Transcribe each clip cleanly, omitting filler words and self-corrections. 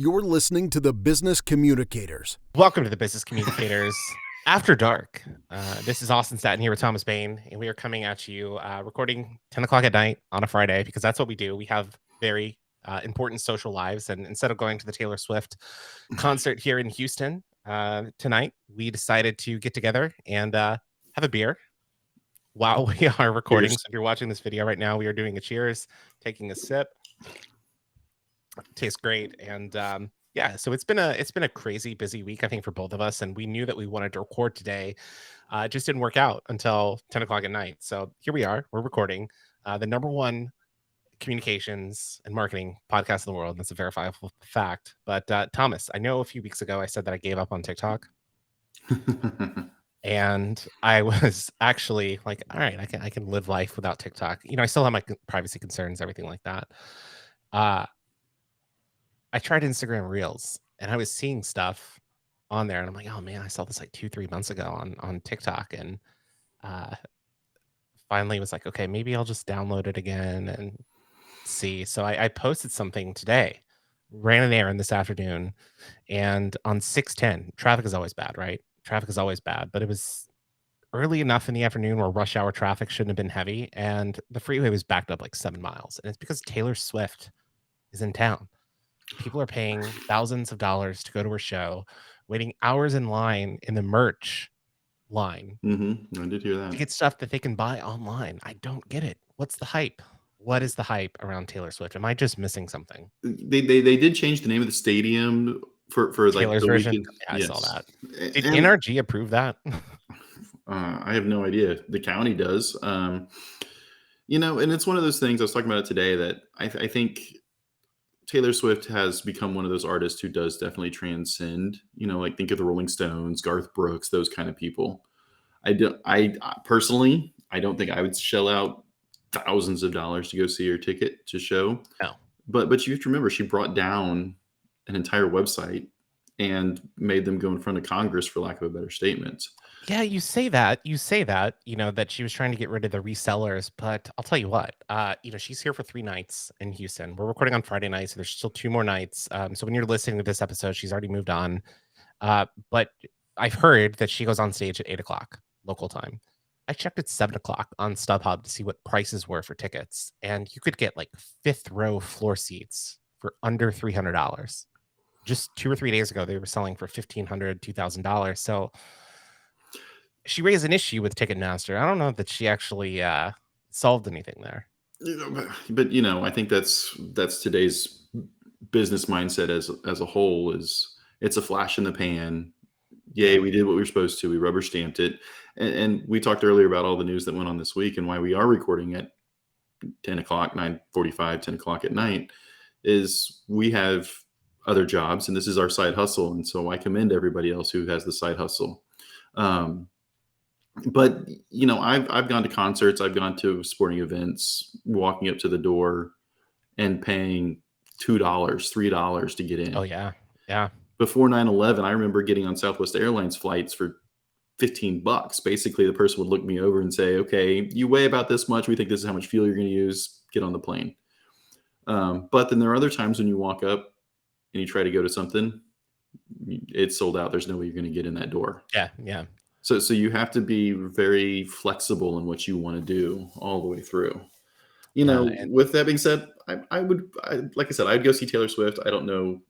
You're listening to the Business Communicators. Welcome to the Business Communicators After Dark. This is Austin Staten here with Thomas Bain, and we are coming at you recording 10 o'clock at night on a Friday because that's what we do. We have very important social lives, and instead of going to the Taylor Swift concert here in Houston tonight, we decided to get together and have a beer while we are recording. Cheers. So if you're watching this video right now, we are doing a cheers, taking a sip. Tastes great. And yeah, so it's been a crazy busy week, I think, for both of us, and we knew that we wanted to record today. It just didn't work out until 10 o'clock at night. So here we are, we're recording the number one communications and marketing podcast in the world. That's a verifiable fact. But Thomas, I know a few weeks ago I said that I gave up on TikTok. And I was actually like, all right, I can live life without TikTok. You know, I still have my privacy concerns, everything like that. I tried Instagram Reels and I was seeing stuff on there and I'm like, oh man, I saw this like 2-3 months ago on TikTok, and finally was like, okay, maybe I'll just download it again and see. So I posted something today, ran an errand this afternoon, and on 610, traffic is always bad, right? Traffic is always bad, but it was early enough in the afternoon where rush hour traffic shouldn't have been heavy, and the freeway was backed up like 7 miles, and it's because Taylor Swift is in town. People are paying thousands of dollars to go to her show, waiting hours in line in the merch line. I did hear that. To get stuff that they can buy online. I don't get it. What's the hype? What is the hype around Taylor Swift? Am I just missing something? They did change the name of the stadium for like Taylor's the version. weekend. Yeah, I saw that. Did And, NRG approve that? I have no idea. The county does. You know, and it's one of those things. I was talking about it today that I think Taylor Swift has become one of those artists who does definitely transcend, you know, like think of the Rolling Stones, Garth Brooks, those kind of people. I personally, I don't think I would shell out thousands of dollars to go see her ticket to show. No. But you have to remember, she brought down an entire website and made them go in front of Congress, for lack of a better statement. Yeah, you say that, you know, that she was trying to get rid of the resellers, but I'll tell you what, you know, she's here for 3 nights in Houston. We're recording on Friday night, so there's still 2 more nights. So when you're listening to this episode, she's already moved on. But I've heard that she goes on stage at 8 o'clock local time. I checked at 7 o'clock on StubHub to see what prices were for tickets, and you could get like 5th row floor seats for under $300. Just 2 or 3 days ago, they were selling for $1,500, $2,000. So she raised an issue with Ticketmaster. I don't know that she actually solved anything there. You know, but you know, I think that's today's business mindset as a whole. Is it's a flash in the pan. Yay, we did what we were supposed to. We rubber stamped it. And we talked earlier about all the news that went on this week and why we are recording at 10 o'clock, 9:45, 10 o'clock at night, is we have other jobs and this is our side hustle. And so I commend everybody else who has the side hustle. But you know, I've gone to concerts, I've gone to sporting events, walking up to the door and paying $2, $3 to get in. Oh yeah. Yeah. Before 9/11, I remember getting on Southwest Airlines flights for $15. Basically, the person would look me over and say, okay, you weigh about this much. We think this is how much fuel you're going to use. Get on the plane. But then there are other times when you walk up and you try to go to something, it's sold out. There's no way you're going to get in that door. Yeah. Yeah. So you have to be very flexible in what you want to do all the way through. You know, with that being said, I would, like I said, I'd go see Taylor Swift. I don't know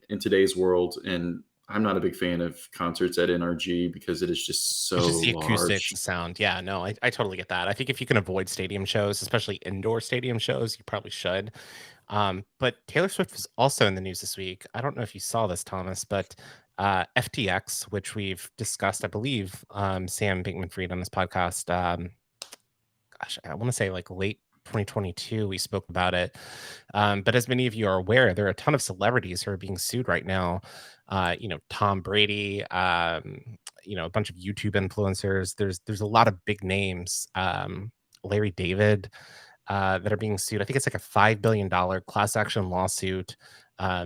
in today's world, and I'm not a big fan of concerts at NRG because it is just so it's just the large. acoustics and sound. Yeah, no, I totally get that. I think if you can avoid stadium shows, especially indoor stadium shows, you probably should. But Taylor Swift was also in the news this week. I don't know if you saw this, Thomas, but FTX, which we've discussed, I believe, Sam Bankman-Fried on this podcast. Gosh, I want to say like late 2022 we spoke about it, but as many of you are aware, there are a ton of celebrities who are being sued right now. You know, Tom Brady, you know, a bunch of YouTube influencers. There's a lot of big names, Larry David, that are being sued. I think it's like a $5 billion class action lawsuit,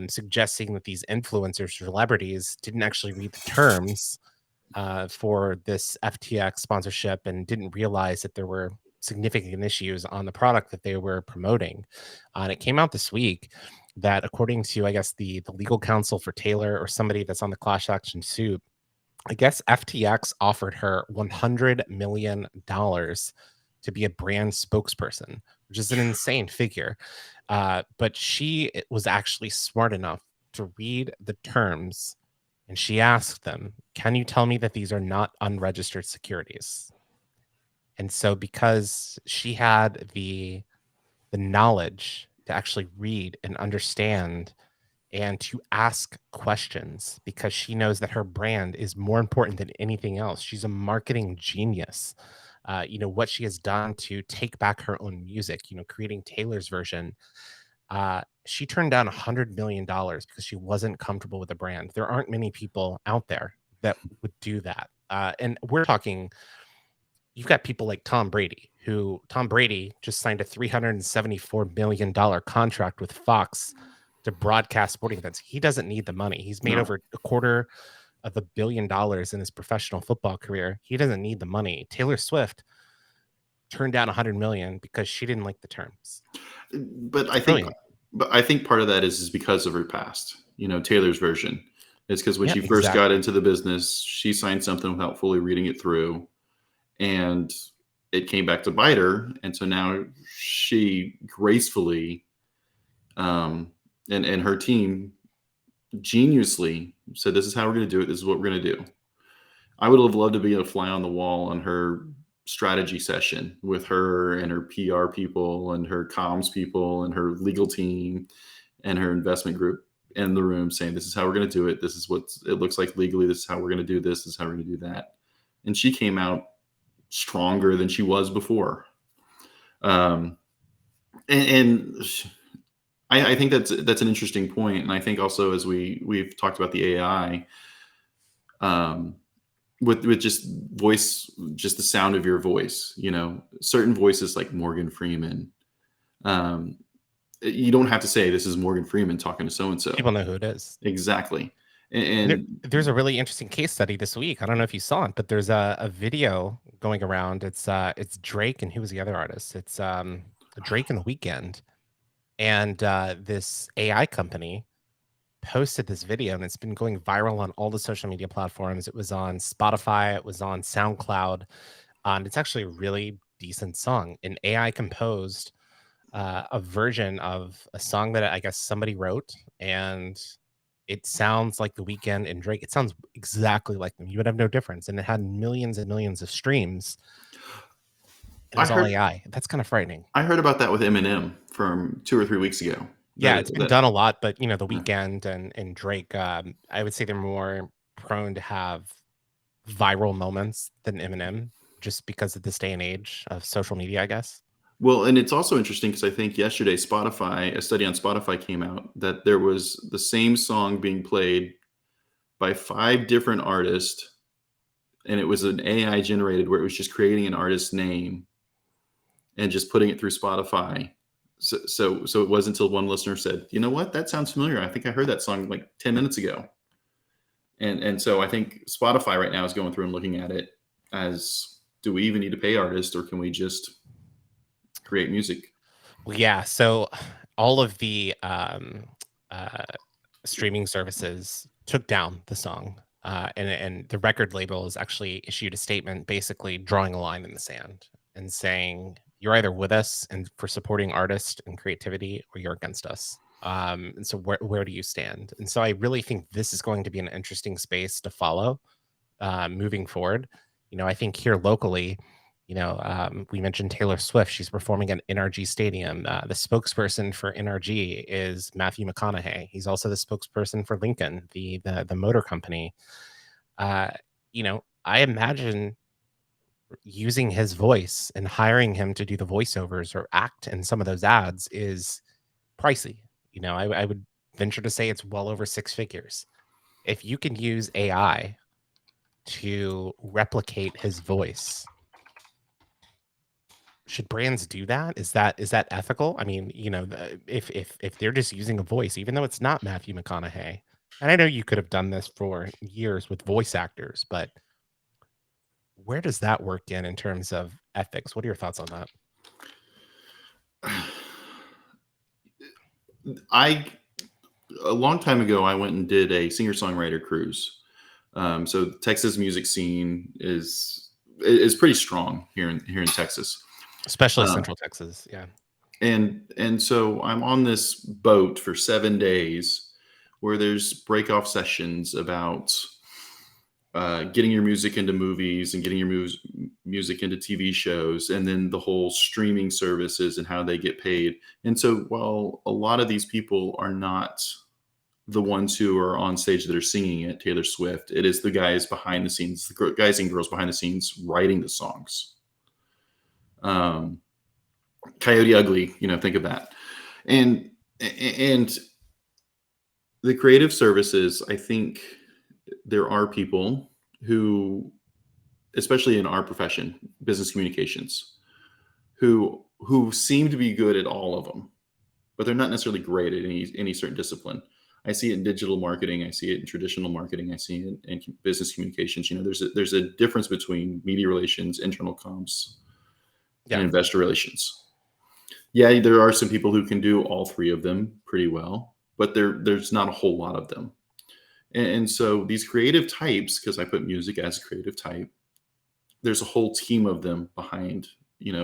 suggesting that these influencers, celebrities, didn't actually read the terms for this FTX sponsorship and didn't realize that there were significant issues on the product that they were promoting. And it came out this week. that according to, I guess, the legal counsel for Taylor or somebody that's on the class action suit, I guess FTX offered her $100 million to be a brand spokesperson, which is an insane figure. But she was actually smart enough to read the terms, and she asked them, "Can you tell me that these are not unregistered securities?" And so because she had the knowledge to actually read and understand and to ask questions, because she knows that her brand is more important than anything else. She's a marketing genius. What she has done to take back her own music, creating Taylor's version. She turned down $100 million because she wasn't comfortable with the brand. There aren't many people out there that would do that. And we're talking, you've got people like Tom Brady just signed a $374 million contract with Fox to broadcast sporting events. He doesn't need the money. He's made No. over $250 million in his professional football career. He doesn't need the money. Taylor Swift turned down $100 million because she didn't like the terms. But It's brilliant. I think part of that is because of her past. Taylor's version. It's because when Yeah, she first got exactly. into the business, she signed something without fully reading it through, and it came back to bite her. And so now she gracefully, and her team geniusly said, "This is how we're going to do it. This is what we're going to do." I would have loved to be a fly on the wall on her strategy session with her and her PR people and her comms people and her legal team and her investment group in the room saying, "This is how we're going to do it. This is what it looks like legally. This is how we're going to do this. This is how we're going to do that." And she came out stronger than she was before. Um, and I think that's an interesting point. And I think also, as we've talked about the AI, with just voice, just the sound of your voice, certain voices like Morgan Freeman, um, you don't have to say this is Morgan Freeman talking to so and so. People know who it is. Exactly. And And there's a really interesting case study this week. I don't know if you saw it, but there's a video going around. It's Drake and who was the other artist? It's Drake and The Weeknd. And this AI company posted this video, and it's been going viral on all the social media platforms. It was on Spotify, it was on SoundCloud. And it's actually a really decent song. An AI composed a version of a song that I guess somebody wrote, and it sounds like The Weeknd and Drake. It sounds exactly like them. You would have no difference. And it had millions and millions of streams. It I was all heard AI. That's kind of frightening. I heard about that with Eminem from 2 or 3 weeks ago. Yeah, it's been That done a lot, but The yeah. Weeknd and Drake, I would say they're more prone to have viral moments than Eminem, just because of this day and age of social media, I guess. Well, and it's also interesting because I think yesterday a study on Spotify came out that there was the same song being played by 5 different artists, and it was an AI generated where it was just creating an artist's name and just putting it through Spotify. So it wasn't until one listener said, "You know what? That sounds familiar. I think I heard that song like 10 minutes ago." And so I think Spotify right now is going through and looking at it as, do we even need to pay artists, or can we just create music? Well, yeah, so all of the uh, streaming services took down the song, and the record label has actually issued a statement, basically drawing a line in the sand and saying you're either with us and for supporting artists and creativity, or you're against us. And so where do you stand? And so I really think this is going to be an interesting space to follow moving forward. I think here locally, we mentioned Taylor Swift. She's performing at NRG Stadium. The spokesperson for NRG is Matthew McConaughey. He's also the spokesperson for Lincoln, the motor company. I imagine using his voice and hiring him to do the voiceovers or act in some of those ads is pricey. I would venture to say it's well over 6 figures. If you can use AI to replicate his voice, should brands do that? Is that ethical? I mean, if they're just using a voice, even though it's not Matthew McConaughey, and I know you could have done this for years with voice actors, but where does that work in terms of ethics? What are your thoughts on that? a long time ago, I went and did a singer-songwriter cruise. So the Texas music scene is pretty strong here in Texas. Especially Um, Central Texas. Yeah. and so I'm on this boat for 7 days where there's break-off sessions about getting your music into movies and getting your music into TV shows, and then the whole streaming services and how they get paid. And so, while a lot of these people are not the ones who are on stage that are singing it, Taylor Swift, it is the guys behind the scenes, the guys and girls behind the scenes writing the songs. Um, Coyote Ugly, think of that, and the creative services. I think there are people who, especially in our profession, business communications, who seem to be good at all of them, but they're not necessarily great at any certain discipline. I see it in digital marketing. I see it in traditional marketing. I see it in business communications. There's a difference between media relations, internal comms, and Yeah. investor relations. Yeah, there are some people who can do all three of them pretty well, but there's not a whole lot of them. And so these creative types, because I put music as a creative type, there's a whole team of them behind,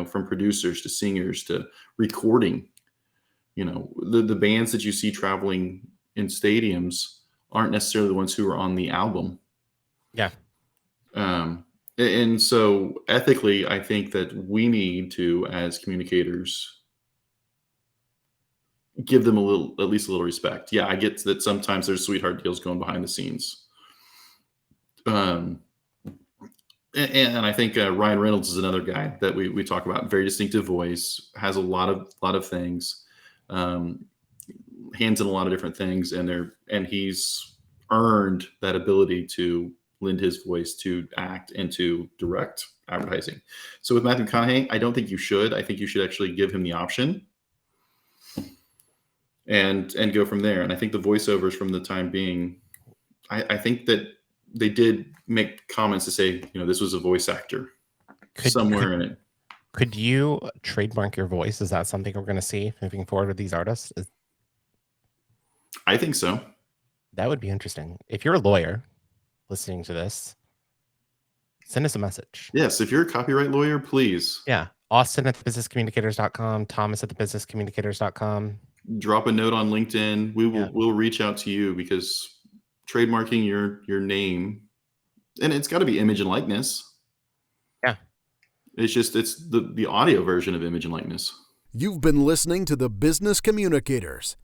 from producers to singers to recording. The bands that you see traveling in stadiums aren't necessarily the ones who are on the album. Yeah. And so ethically, I think that we need to, as communicators, give them at least a little respect. Yeah, I get that sometimes there's sweetheart deals going behind the scenes. And I think Ryan Reynolds is another guy that we talk about. Very distinctive voice, has a lot of things, hands in a lot of different things, and he's earned that ability to lend his voice to act and to direct advertising. So with Matthew McConaughey, I don't think you should. I think you should actually give him the option and go from there. And I think the voiceovers from the time being, I think that they did make comments to say, this was a voice actor somewhere in it. Could you trademark your voice? Is that something we're going to see moving forward with these artists? I think so. That would be interesting. If you're a lawyer listening to this, send us a message. Yes, if you're a copyright lawyer, please. Yeah. Austin at thebusinesscommunicators.com, Thomas at thebusinesscommunicators.com. Drop a note on LinkedIn. We'll reach out to you, because trademarking your name, and it's got to be image and likeness. Yeah. It's the audio version of image and likeness. You've been listening to The Business Communicators.